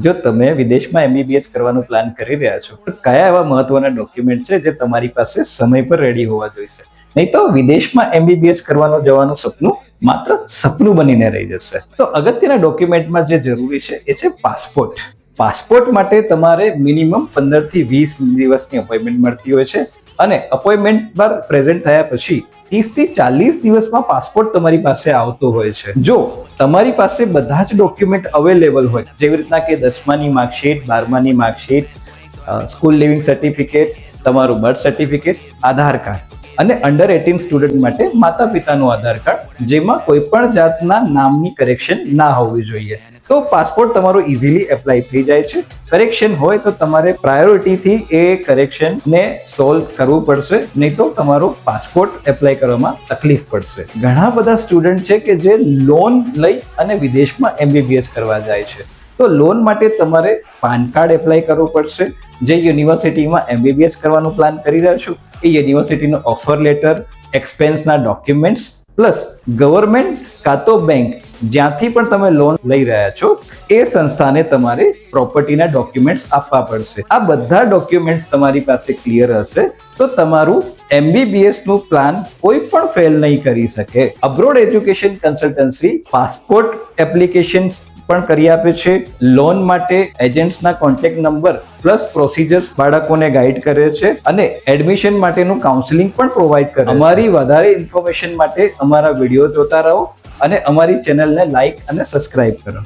જો તમે વિદેશમાં MBBS કરવાનું પ્લાન કરી રહ્યા છો તો કયા એવા મહત્વના ડોક્યુમેન્ટ છે જે તમારી પાસે સમય પર રેડી હોવા જોઈએ? નહીં તો વિદેશમાં MBBS કરવાનું જવાનું સપનું માત્ર સપનું બનીને રહી જશે. તો અગત્યના ડોક્યુમેન્ટમાં જે જરૂરી છે એ છે પાસપોર્ટ. પાસપોર્ટ માટે તમારે મિનિમમ 15 થી 20 દિવસની અપોઇન્ટમેન્ટ મળતી હોય છે અને અપોઇન્ટમેન્ટ પર પ્રેઝન્ટ થયા પછી 30 થી 40 દિવસમાં પાસપોર્ટ તમારી પાસે આવતો હોય છે. જો તમારી પાસે બધા જ ડોક્યુમેન્ટ અવેલેબલ હોય, જેવી રીતના કે 10માની માર્કશીટ, 12માની માર્કશીટ, સ્કૂલ લિવિંગ સર્ટિફિકેટ, તમારું બર્થ સર્ટિફિકેટ, આધાર કાર્ડ અને અંડર 18 સ્ટુડન્ટ માટે માતા પિતાનું આધાર કાર્ડ, જેમાં કોઈ પણ જાતના નામની કરેક્શન ના હોવી જોઈએ, તો પાસપોર્ટ તમારો ઇઝીલી એપ્લાય થઈ જાય છે. કરેક્શન હોય તો તમારે પ્રાયોરિટીથી એ કરેક્શનને સોલ્વ કરવું પડશે, નહીં તો તમારો પાસપોર્ટ એપ્લાય કરવામાં તકલીફ પડશે. ઘણા બધા સ્ટુડન્ટ છે કે જે લોન લઈ અને વિદેશમાં MBBS કરવા જાય છે. તો લોન માટે તમારે પાન કાર્ડ એપ્લાય કરવું પડશે. જે યુનિવર્સિટીમાં MBBS કરવાનું પ્લાન કરી રહ્યા છો એ યુનિવર્સિટીનો ઓફર લેટર, એક્સપેન્સના ડોક્યુમેન્ટ્સ પ્લસ ગવર્મેન્ટ કાં તો બેંક જ્યાંથી પણ તમે લોન લઈ રહ્યા છો એ સંસ્થાને તમારે પ્રોપર્ટીના ડોક્યુમેન્ટ્સ આપવા પડશે. આ બધા ડોક્યુમેન્ટ્સ તમારી પાસે ક્લિયર હશે તો તમારું MBBS નું પ્લાન કોઈ પણ ફેલ નહીં કરી શકે. Abroad education consultancy passport applications પણ કરી આપે છે. લોન માટે એજન્ટ્સના કોન્ટેક્ટ નંબર પ્લસ પ્રોસિજર્સ બાળકોને ગાઈડ કરે છે અને એડમિશન માટેનું કાઉન્સેલિંગ પણ પ્રોવાઈડ કરે છે. અમારી વધારે ઇન્ફોર્મેશન માટે અમારા વિડીયો જોતા રહો અને અમારી ચેનલને લાઈક અને સબસ્ક્રાઇબ કરો.